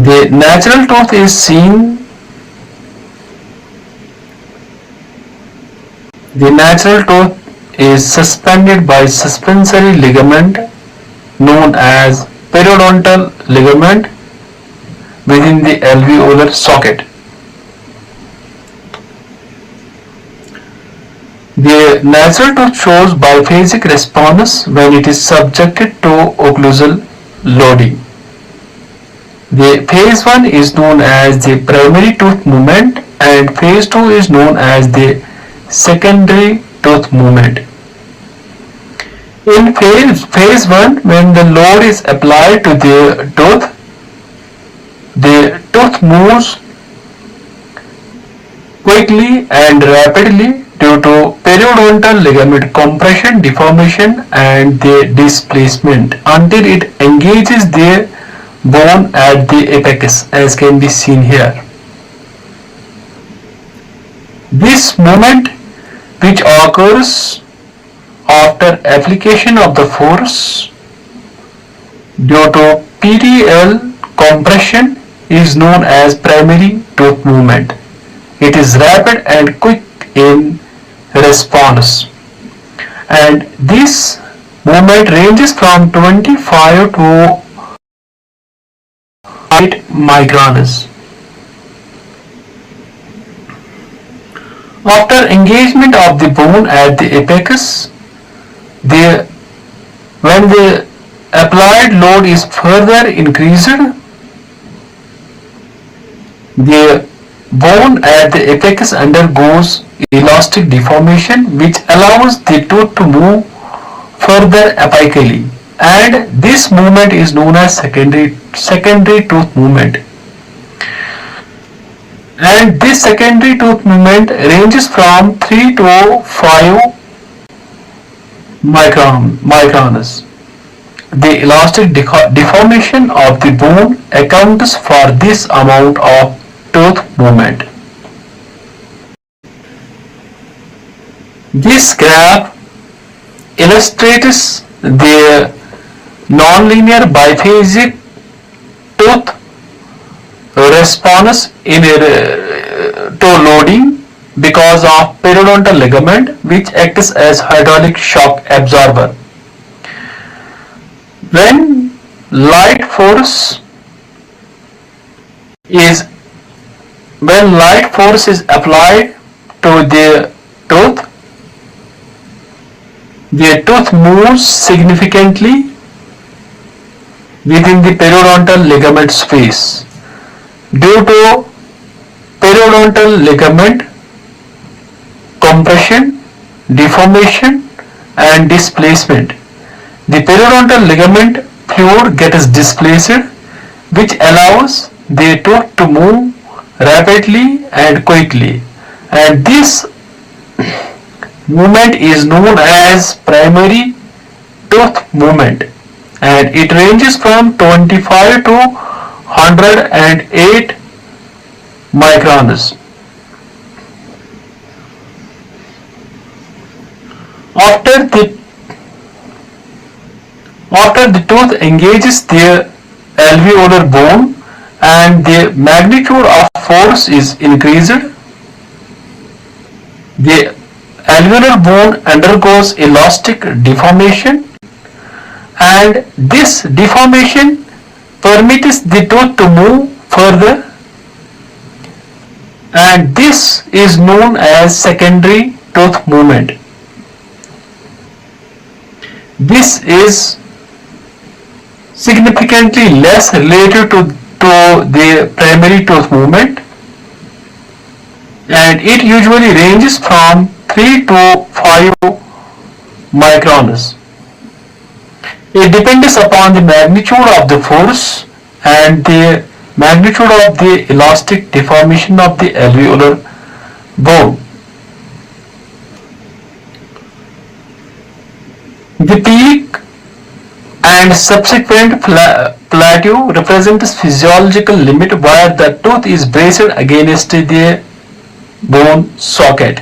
The natural tooth is seen. The natural tooth is suspended by suspensory ligament known as periodontal ligament within the alveolar socket. The natural tooth shows biphasic response when it is subjected to occlusal loading. The phase 1 is known as the primary tooth movement and phase 2 is known as the secondary tooth movement. In phase 1, when the load is applied to the tooth moves quickly and rapidly due to periodontal ligament compression, deformation and the displacement until it engages the bone at the apex, as can be seen here. This movement, which occurs after application of the force due to PTL compression, is known as primary tooth movement. It is rapid and quick in response, and this movement ranges from 25 to 8 microns. After engagement of the bone at the apex, when the applied load is further increased, the bone at the apex undergoes elastic deformation, which allows the tooth to move further apically, and this movement is known as secondary tooth movement. And this secondary tooth movement ranges from 3 to 5 microns. The elastic deformation of the bone accounts for this amount of tooth movement. This graph illustrates the nonlinear biphasic tooth response to loading because of periodontal ligament, which acts as hydraulic shock absorber. When light force is applied to the tooth moves significantly within the periodontal ligament space. Due to periodontal ligament compression, deformation and displacement, the periodontal ligament fluid gets displaced, which allows the tooth to move rapidly and quickly, and this movement is known as primary tooth movement, and it ranges from 25 to 108 microns. After the tooth engages the alveolar bone and the magnitude of force is increased, the alveolar bone undergoes elastic deformation, and this deformation permits the tooth to move further, and this is known as secondary tooth movement. This is significantly less related to the primary tooth movement, and it usually ranges from 3 to 5 microns. It depends upon the magnitude of the force and the magnitude of the elastic deformation of the alveolar bone. The peak and subsequent plateau represents physiological limit where the tooth is braced against the bone socket.